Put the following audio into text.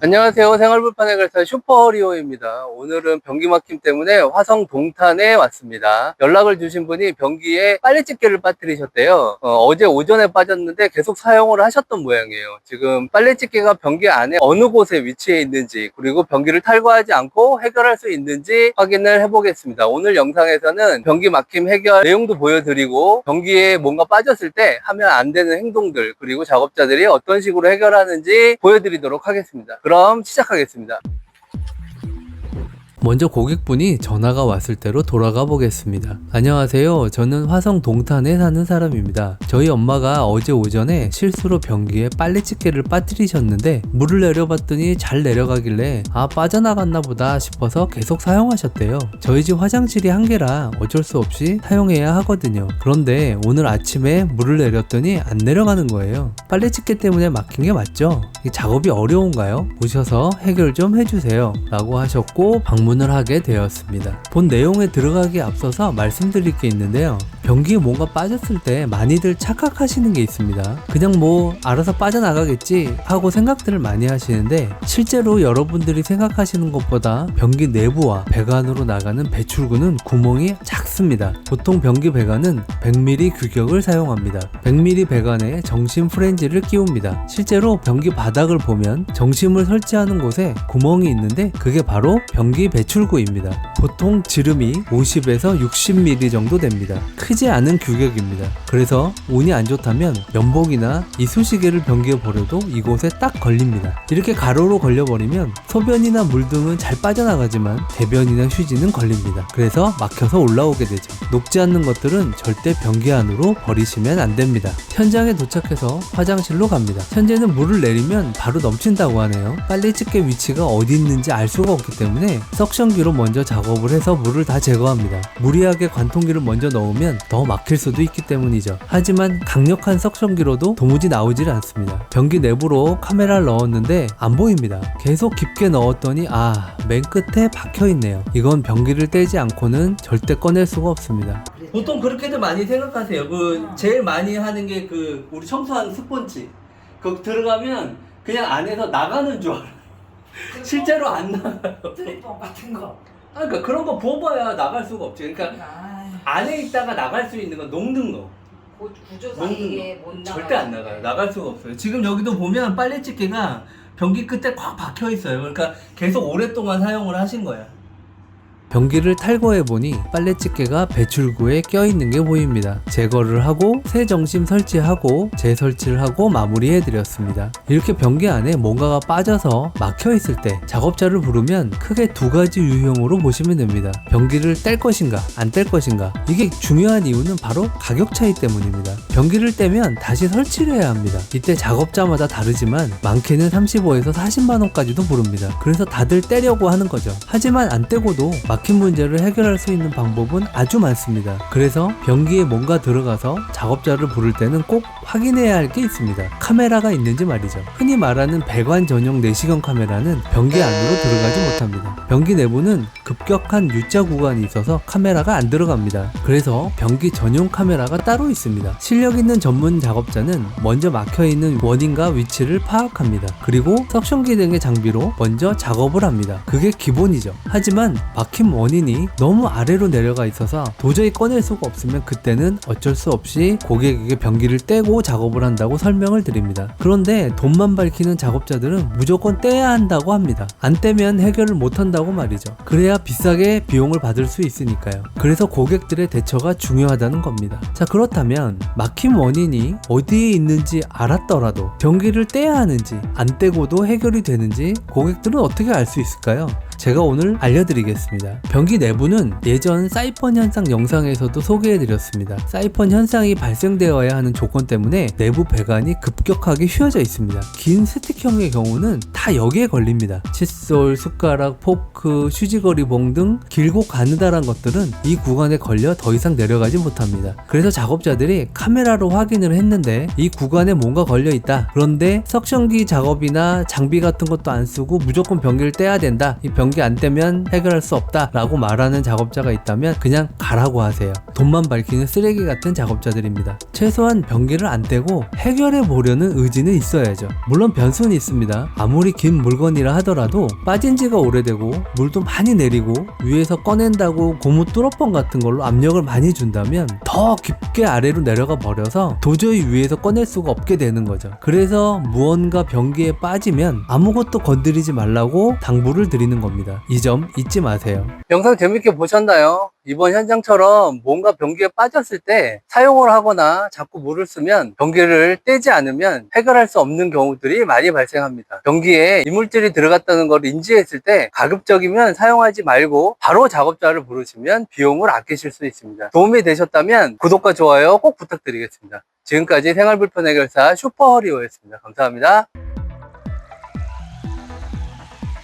안녕하세요. 생활불판 해결사 슈퍼리오입니다. 오늘은 변기 막힘 때문에 화성 동탄에 왔습니다. 연락을 주신 분이 변기에 빨래집게를 빠뜨리셨대요. 어제 오전에 빠졌는데 계속 사용을 하셨던 모양이에요. 지금 빨래집게가 변기 안에 어느 곳에 위치해 있는지, 그리고 변기를 탈거하지 않고 해결할 수 있는지 확인을 해보겠습니다. 오늘 영상에서는 변기 막힘 해결 내용도 보여드리고, 변기에 뭔가 빠졌을 때 하면 안 되는 행동들, 그리고 작업자들이 어떤 식으로 해결하는지 보여드리도록 하겠습니다. 그럼 시작하겠습니다. 먼저 고객분이 전화가 왔을 때로 돌아가 보겠습니다. 안녕하세요. 저는 화성 동탄에 사는 사람입니다. 저희 엄마가 어제 오전에 실수로 변기에 빨래집게를 빠뜨리셨는데 물을 내려봤더니 잘 내려가길래 빠져나갔나 보다 싶어서 계속 사용하셨대요. 저희 집 화장실이 한 개라 어쩔 수 없이 사용해야 하거든요. 그런데 오늘 아침에 물을 내렸더니 안 내려가는 거예요. 빨래집게 때문에 막힌 게 맞죠? 이 작업이 어려운가요? 오셔서 해결 좀 해주세요 라고 하셨고 방문을 하게 되었습니다. 본 내용에 들어가기에 앞서서 말씀드릴 게 있는데요. 변기에 뭔가 빠졌을 때 많이들 착각하시는 게 있습니다. 그냥 뭐 알아서 빠져나가겠지 하고 생각들을 많이 하시는데, 실제로 여러분들이 생각하시는 것보다 변기 내부와 배관으로 나가는 배출구는 구멍이 작습니다. 보통 변기 배관은 100mm 규격을 사용합니다. 100mm 배관에 정심 프렌지를 끼웁니다. 실제로 변기 바닥을 보면 정심을 설치하는 곳에 구멍이 있는데 그게 바로 변기 배출구입니다. 보통 지름이 50에서 60mm 정도 됩니다. 크지 않은 규격입니다. 그래서 운이 안 좋다면 면봉이나 이쑤시개를 변기에 버려도 이곳에 딱 걸립니다. 이렇게 가로로 걸려버리면 소변이나 물 등은 잘 빠져나가지만 대변이나 휴지는 걸립니다. 그래서 막혀서 올라오게 되죠. 녹지 않는 것들은 절대 변기 안으로 버리시면 안 됩니다. 현장에 도착해서 화장실로 갑니다. 현재는 물을 내리면 바로 넘친다고 하네요. 빨래집게 위치가 어디 있는지 알 수가 없기 때문에 석션기로 먼저 작업을 해서 물을 다 제거합니다. 무리하게 관통기를 먼저 넣으면 더 막힐 수도 있기 때문이죠. 하지만 강력한 석션기로도 도무지 나오질 않습니다. 변기 내부로 카메라를 넣었는데 안 보입니다. 계속 깊게 넣었더니 맨 끝에 박혀 있네요. 이건 변기를 떼지 않고는 절대 꺼낼 수가 없습니다. 보통 그렇게들 많이 생각하세요. 제일 많이 하는 게 우리 청소하는 스펀지. 들어가면 그냥 안에서 나가는 줄 알아요. 실제로 안 나가요. 트리퍼 같은 거. 그러니까 그런 거 부어봐야 나갈 수가 없지. 그러니까 안에 있다가 나갈 수 있는 건 녹는 거. 구조상 이게 못 나가. 절대 안 나가요. 나갈 수가 없어요. 지금 여기도 보면 빨래집게가 변기 끝에 꽉 박혀 있어요. 그러니까 계속 오랫동안 사용을 하신 거야. 변기를 탈거해보니 빨래집게가 배출구에 껴있는 게 보입니다. 제거를 하고 새 정심 설치하고 재설치를 하고 마무리해드렸습니다. 이렇게 변기 안에 뭔가가 빠져서 막혀있을 때 작업자를 부르면 크게 두 가지 유형으로 보시면 됩니다. 변기를 뗄 것인가 안 뗄 것인가. 이게 중요한 이유는 바로 가격 차이 때문입니다. 변기를 떼면 다시 설치를 해야 합니다. 이때 작업자마다 다르지만 많게는 35에서 40만원까지도 부릅니다. 그래서 다들 떼려고 하는 거죠. 하지만 안 떼고도 막힌 문제를 해결할 수 있는 방법은 아주 많습니다. 그래서 변기에 뭔가 들어가서 작업자를 부를 때는 꼭 확인해야 할 게 있습니다. 카메라가 있는지 말이죠. 흔히 말하는 배관 전용 내시경 카메라는 변기 안으로 들어가지 못합니다. 변기 내부는 급격한 U자 구간이 있어서 카메라가 안 들어갑니다. 그래서 변기 전용 카메라가 따로 있습니다. 실력 있는 전문 작업자는 먼저 막혀있는 원인과 위치를 파악합니다. 그리고 석션기 등의 장비로 먼저 작업을 합니다. 그게 기본이죠. 하지만 막힌 원인이 너무 아래로 내려가 있어서 도저히 꺼낼 수가 없으면 그때는 어쩔 수 없이 고객에게 변기를 떼고 작업을 한다고 설명을 드립니다. 그런데 돈만 밝히는 작업자들은 무조건 떼야 한다고 합니다. 안 떼면 해결을 못 한다고 말이죠. 그래야 비싸게 비용을 받을 수 있으니까요. 그래서 고객들의 대처가 중요하다는 겁니다. 자, 그렇다면 막힘 원인이 어디에 있는지 알았더라도 변기를 떼야 하는지 안 떼고도 해결이 되는지 고객들은 어떻게 알 수 있을까요? 제가 오늘 알려드리겠습니다. 변기 내부는 예전 사이펀 현상 영상에서도 소개해드렸습니다. 사이펀 현상이 발생되어야 하는 조건 때문에 내부 배관이 급격하게 휘어져 있습니다. 긴 스틱형의 경우는 다 여기에 걸립니다. 칫솔, 숟가락, 포크, 휴지거리봉 등 길고 가느다란 것들은 이 구간에 걸려 더 이상 내려가지 못합니다. 그래서 작업자들이 카메라로 확인을 했는데 이 구간에 뭔가 걸려 있다. 그런데 석션기 작업이나 장비 같은 것도 안 쓰고 무조건 변기를 떼야 된다. 이 변기 안 떼면 해결할 수 없다 라고 말하는 작업자가 있다면 그냥 가라고 하세요. 돈만 밝히는 쓰레기 같은 작업자들입니다. 최소한 변기를 안 떼고 해결해 보려는 의지는 있어야죠. 물론 변수는 있습니다. 아무리 긴 물건이라 하더라도 빠진 지가 오래되고 물도 많이 내리고 위에서 꺼낸다고 고무 뚫어뻥 같은 걸로 압력을 많이 준다면 더 깊게 아래로 내려가 버려서 도저히 위에서 꺼낼 수가 없게 되는 거죠. 그래서 무언가 변기에 빠지면 아무것도 건드리지 말라고 당부를 드리는 겁니다. 이 점 잊지 마세요. 영상 재밌게 보셨나요? 이번 현장처럼 뭔가 변기에 빠졌을 때 사용을 하거나 자꾸 물을 쓰면 변기를 떼지 않으면 해결할 수 없는 경우들이 많이 발생합니다. 변기에 이물질이 들어갔다는 걸 인지했을 때 가급적이면 사용하지 말고 바로 작업자를 부르시면 비용을 아끼실 수 있습니다. 도움이 되셨다면 구독과 좋아요 꼭 부탁드리겠습니다. 지금까지 생활불편 해결사 슈퍼허리오였습니다. 감사합니다.